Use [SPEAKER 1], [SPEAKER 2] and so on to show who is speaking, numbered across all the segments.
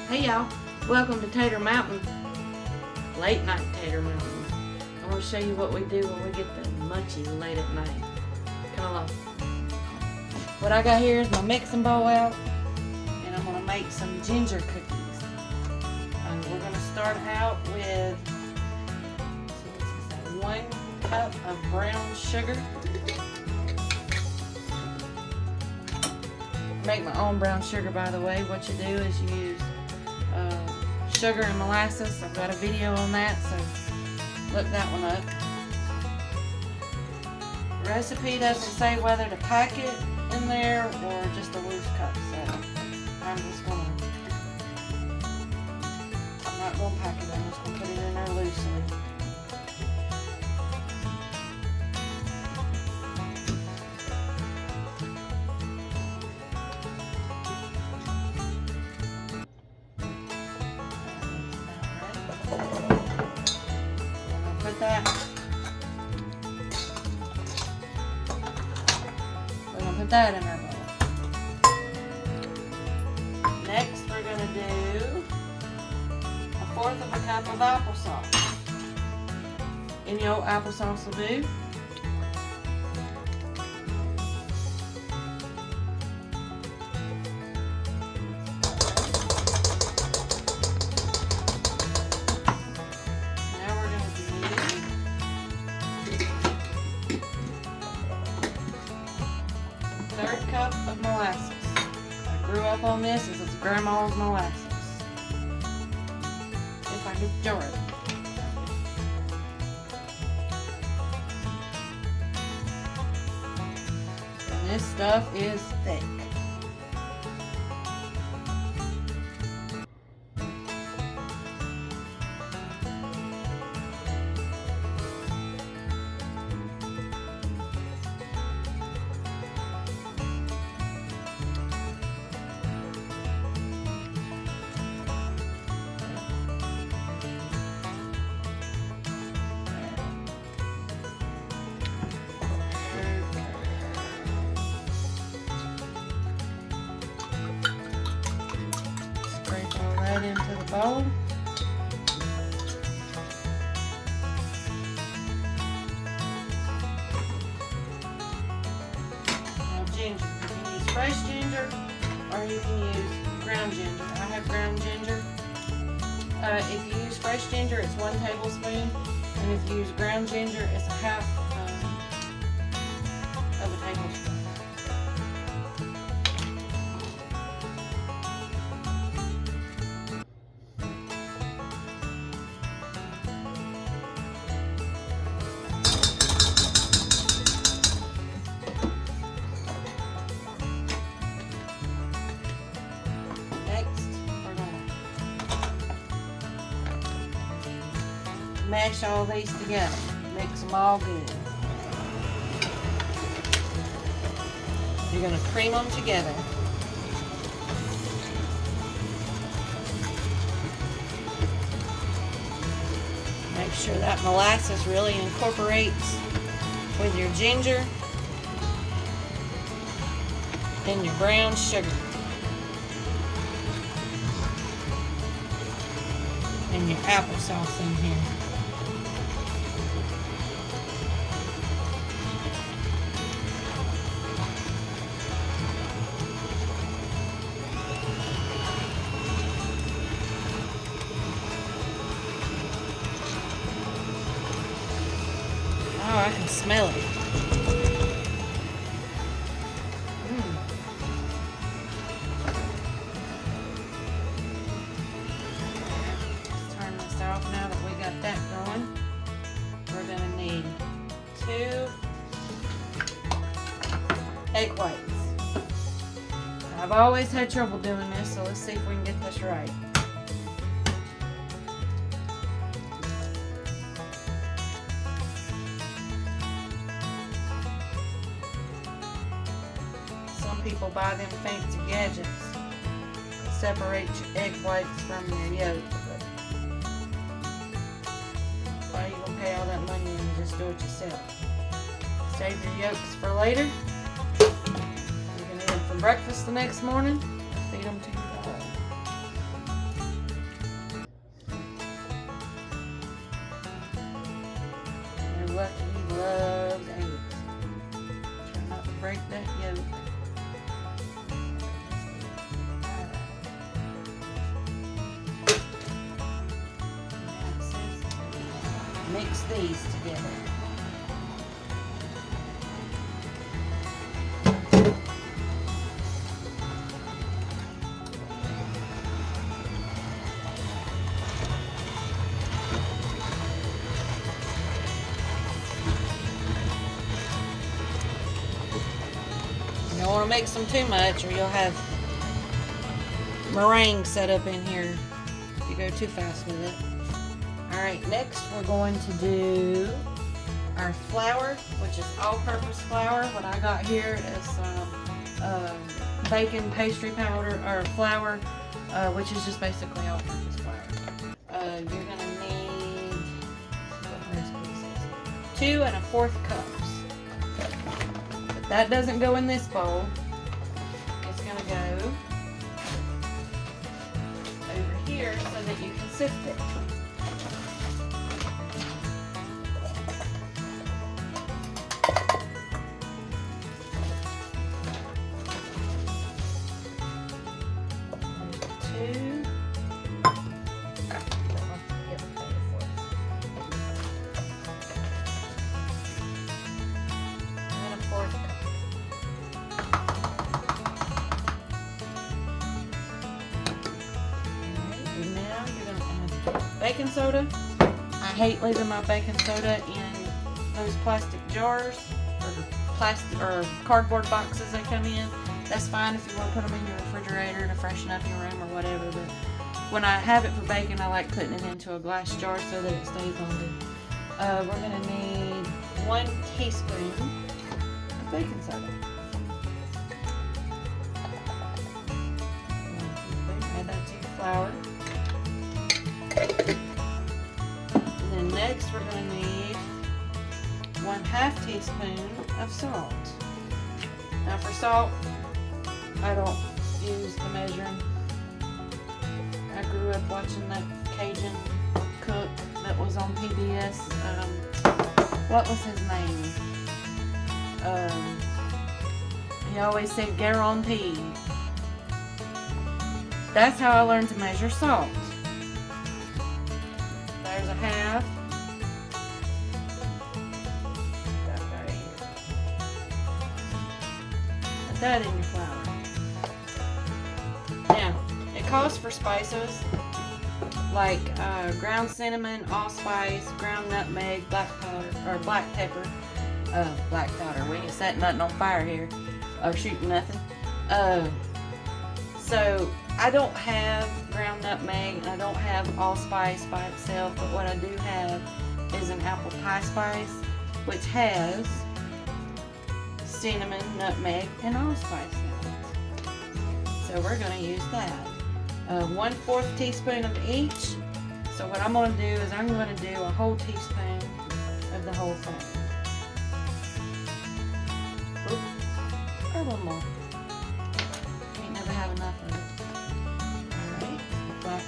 [SPEAKER 1] Hey y'all, welcome to Tater Mountain, late night Tater Mountain. I'm going to show you what we do when we get the munchies late at night. Come along. What I got here is my mixing bowl out, and I'm going to make some ginger cookies. We're going to start out with 1 cup of brown sugar. Make my own brown sugar, by the way. What you do is you use sugar and molasses. I've got a video on that, so look that one up. The recipe doesn't say whether to pack it in there or just a loose cup, so I'm not going to pack it, I'm just going to put it in there loosely. We're going to put that in our bowl. Next, we're going to do 1/4 of a cup of applesauce. Any old applesauce will do. Cup of molasses. I grew up on this. This is grandma's molasses. If I could jar it. And this stuff is thick. Into the bowl. Now ginger. You can use fresh ginger or you can use ground ginger. I have ground ginger. If you use fresh ginger, it's 1 tablespoon, and if you use ground ginger, it's 1/2 of a tablespoon. Mash all these together. Mix them all good. You're going to cream them together. Make sure that molasses really incorporates with your ginger and your brown sugar and your applesauce in here. Oh, I can smell it. Let's turn this off now that we got that going. We're going to need 2 egg whites. I've always had trouble doing this, so let's see if we can get this right. People buy them fancy gadgets that separate your egg whites from your yolk. Why are you going to pay all that money and just do it yourself? Save your yolks for later. You can eat them for breakfast the next morning. Feed them to your dog. Lucky loves eggs. Try not to break that yolk. Mix these together. You don't want to mix them too much or you'll have meringue set up in here if you go too fast with it. Alright, next we're going to do our flour, which is all-purpose flour. What I got here is some bacon pastry powder, or flour, which is just basically all-purpose flour. You're going to need 2 1/4 cups. But that doesn't go in this bowl. It's going to go over here so that you can sift it. Baking soda. I hate leaving my baking soda in those plastic jars or cardboard boxes they come in. That's fine if you want to put them in your refrigerator to freshen up your room or whatever, but when I have it for baking, I like putting it into a glass jar so that it stays longer. We're going to need 1 teaspoon of baking soda. Add that to your flour. And then next we're going to need 1/2 teaspoon of salt. Now for salt, I don't use the measuring. I grew up watching that Cajun cook that was on PBS. What was his name? He always said guarantee. That's how I learned to measure salt. There's 1/2. Put that in your flour. Now, it calls for spices like ground cinnamon, allspice, ground nutmeg, black powder or black pepper. Black powder. We ain't setting nothing on fire here or shooting nothing. So I don't have ground nutmeg and I don't have allspice by itself, but what I do have is an apple pie spice, which has cinnamon, nutmeg, and allspice in it. So we're going to use that. 1/4 teaspoon of each. So what I'm going to do is I'm going to do a whole teaspoon of the whole thing. Oops. Or one more. Ain't never have enough of it. Alright. Black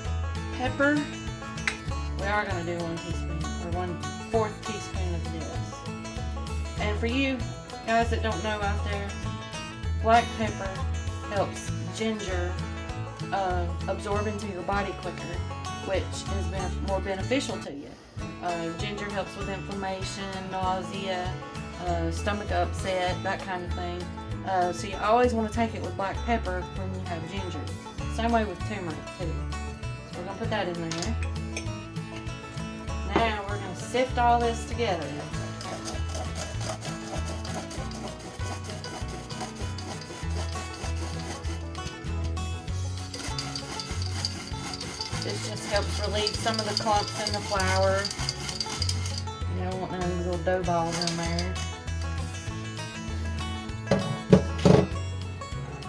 [SPEAKER 1] pepper. We are going to do 1 teaspoon or 1/4 teaspoon of this. And for you guys that don't know out there, black pepper helps ginger absorb into your body quicker, which is more beneficial to you. Ginger helps with inflammation, nausea, stomach upset, that kind of thing. So you always want to take it with black pepper when you have ginger. Same way with turmeric too. So we're going to put that in there. Now we're going to sift all this together. This just helps relieve some of the clumps in the flour. You don't want none of these little dough balls in there.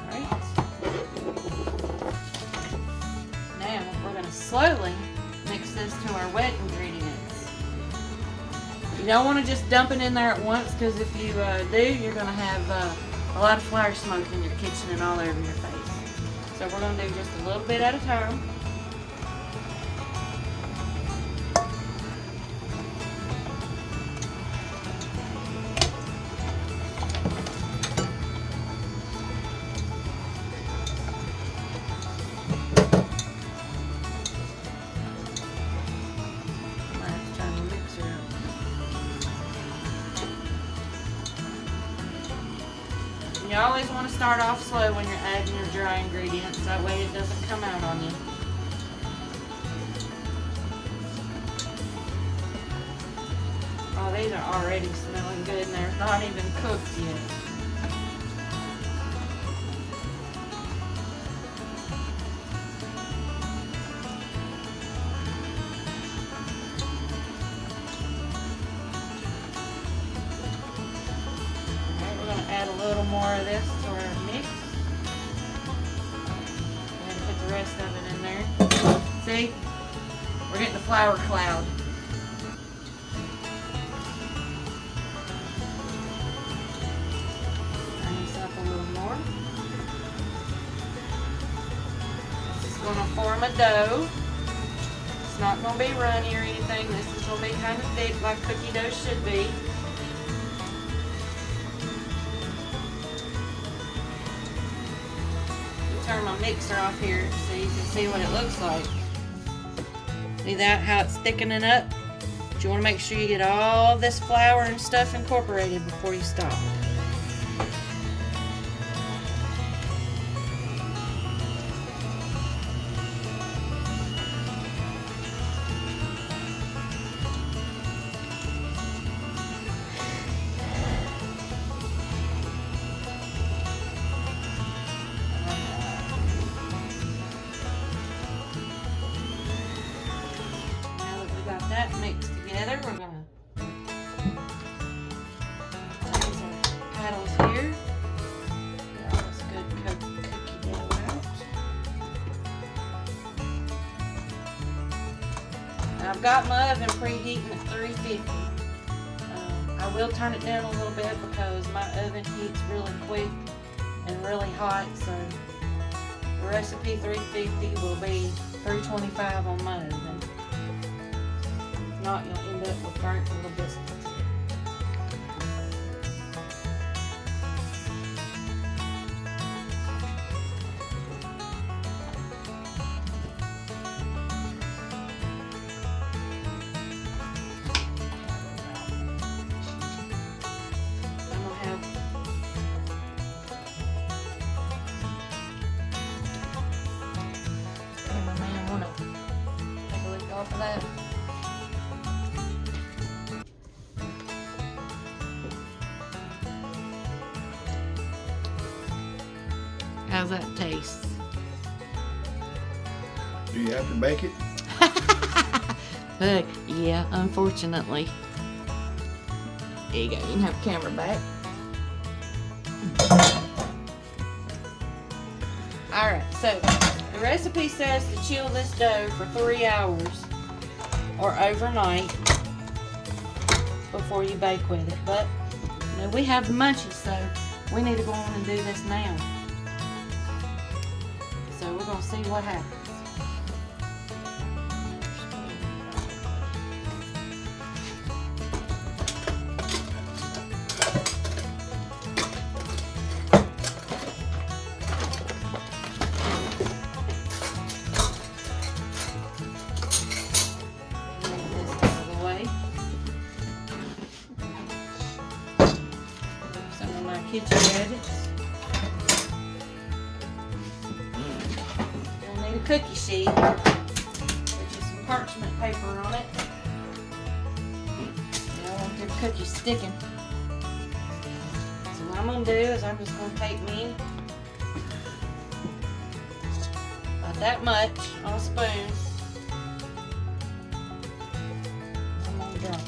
[SPEAKER 1] Alright. Now we're going to slowly mix this to our wet ingredients. You don't want to just dump it in there at once, because if you do, you're going to have a lot of flour smoke in your kitchen and all over your face. So we're going to do just a little bit at a time. always want to start off slow when you're adding your dry ingredients. That way it doesn't come out on you. Oh, these are already smelling good and they're not even cooked yet. Add a little more of this to our mix. And put the rest of it in there. See? We're getting the flour cloud. Turn this up a little more. This is going to form a dough. It's not going to be runny or anything. This is going to be kind of thick like cookie dough should be. Turn my mixer off here so you can see what it looks like. See that, how it's thickening up? But you want to make sure you get all this flour and stuff incorporated before you stop. That mixed together, we're gonna use our paddles here. Get all this good cookie dough out. Now I've got my oven preheating at 350. I will turn it down a little bit because my oven heats really quick and really hot, so the recipe 350 will be 325 on my oven. Not, you'll end up with burnt little biscuits. I'm gonna have cameraman wanna take a look off of that. How's that taste?
[SPEAKER 2] Do you have to bake it?
[SPEAKER 1] Yeah, unfortunately. There you go. You can have the camera back. Alright, so the recipe says to chill this dough for 3 hours or overnight before you bake with it. But you know, we have the munchies, so we need to go on and do this now. So we're going to see what happens. Move this out of the way. Some of my kitchen gadgets. Cookie sheet, which is some parchment paper on it. I don't want your cookies sticking. So what I'm going to do is I'm just going to take me about that much on a spoon. I'm going to drop it.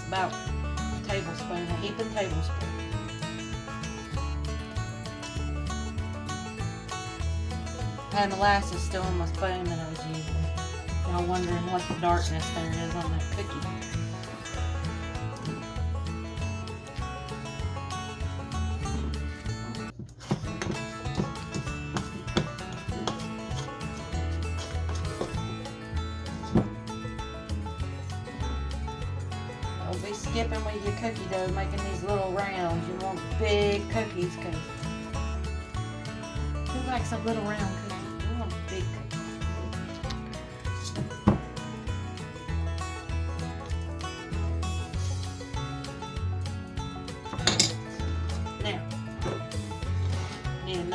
[SPEAKER 1] About a tablespoon, a heaping tablespoon. I had molasses still in my spoon that I was using. Y'all wondering what the darkness there is on that cookie. Be skipping with your cookie dough, making these little rounds. You want big cookies, because who likes a little round cookie? You want big cookies.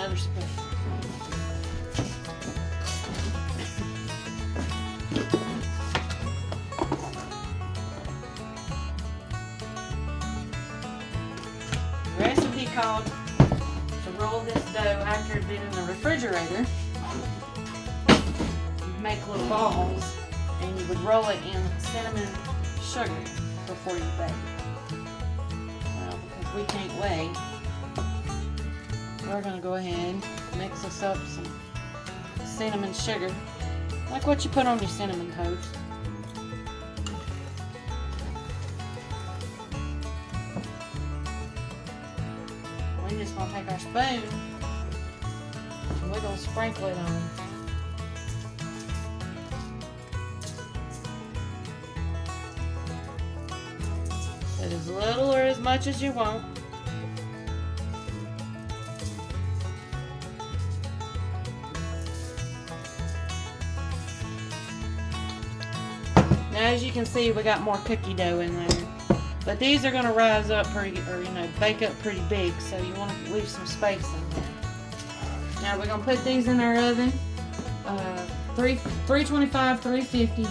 [SPEAKER 1] another spoon. The recipe called to roll this dough after it's been in the refrigerator. You'd make little balls and you would roll it in cinnamon sugar before you bake. Well, because we can't wait, we're going to go ahead and mix us up some cinnamon sugar, like what you put on your cinnamon toast. We're just going to take our spoon and we're going to sprinkle it on. Put as little or as much as you want. Now, as you can see, we got more cookie dough in there. But these are going to rise up pretty, or bake up pretty big, so you want to leave some space in there. Now we're going to put these in our oven, 325, 350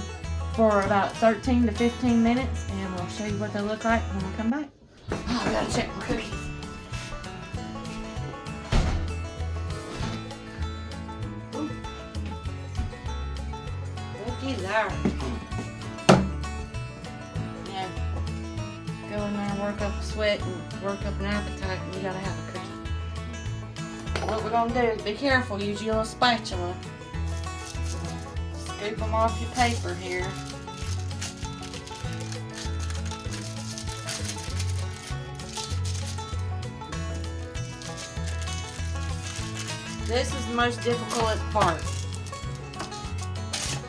[SPEAKER 1] for about 13 to 15 minutes, and we'll show you what they look like when we come back. Oh, I gotta check my cookies. Ooh. Looky there. Yeah. Go in there and work up a sweat and work up an appetite, and you gotta have a cookie. What we're gonna do is be careful, use your little spatula. Scoop them off your paper here. This is the most difficult part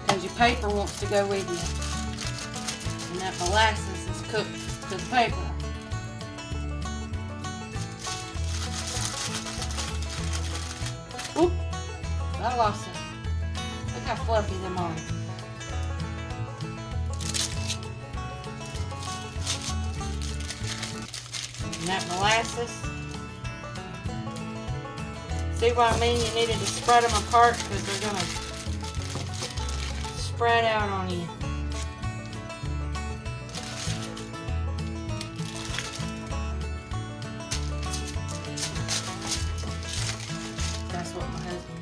[SPEAKER 1] because your paper wants to go with you, and that molasses is cooked to the paper. Oop! I lost it. Look how fluffy them are. And that molasses. See what I mean? You needed to spread them apart because they're going to spread out on you. That's what my husband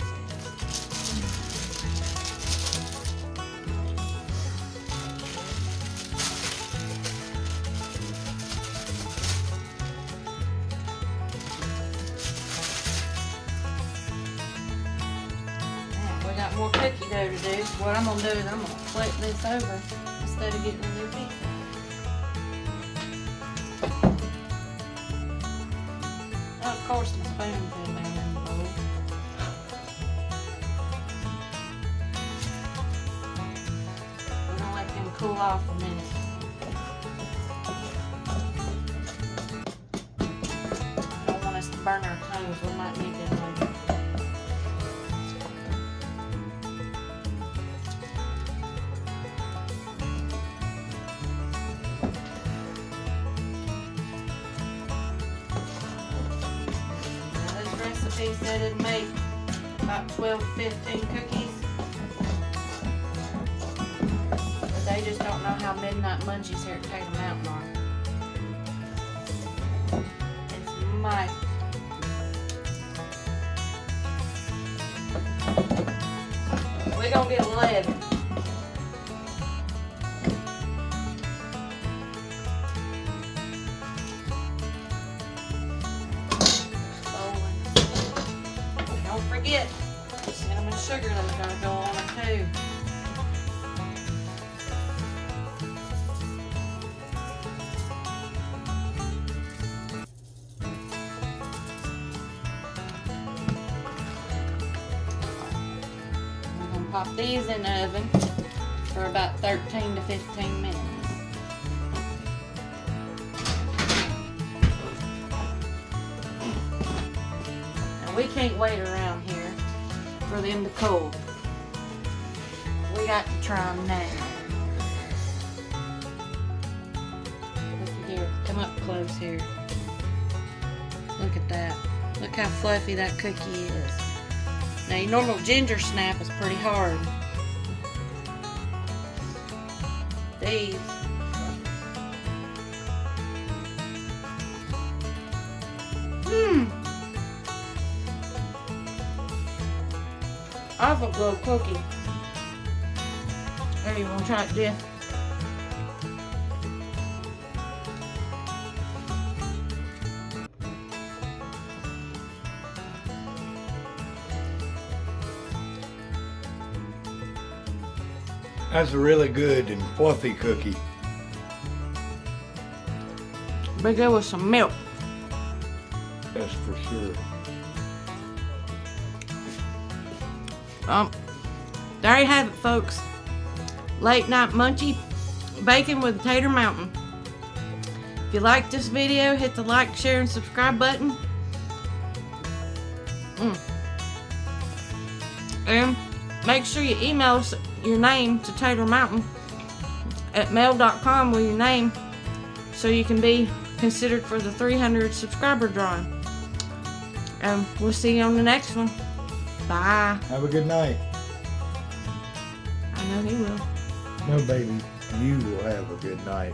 [SPEAKER 1] got more cookie dough to do. So what I'm going to do is I'm going to flip this over instead of getting a new piece. Oh, of course my spoon fell down in the bowl. We're going to let them cool off a minute. I don't want us to burn our tongues. We might need them later. He said it'd make about 12 to 15 cookies. But they just don't know how Midnight Munchies here at Tater Mountain are. It's mighty. We're gonna get 11. Forget cinnamon sugar that's going to go on it too. We're going to pop these in the oven for about 13 to 15 minutes. We can't wait around here for them to cool. We got to try them now. Look at here. Come up close here. Look at that. Look how fluffy that cookie is. Now your normal ginger snap is pretty hard. These. Awful good cookie. Here, you want to try it, Jeff?
[SPEAKER 2] That's a really good and fluffy cookie.
[SPEAKER 1] But good with some milk.
[SPEAKER 2] That's for sure.
[SPEAKER 1] There you have it, folks. Late night munchy bacon with Tater Mountain. If you like this video, hit the like, share, and subscribe button. And make sure you email us your name to Tater Mountain at mail.com with your name so you can be considered for the 300 subscriber drawing. We'll see you on the next one. Bye.
[SPEAKER 2] Have a good night.
[SPEAKER 1] I know he will.
[SPEAKER 2] No, baby, you will have a good night.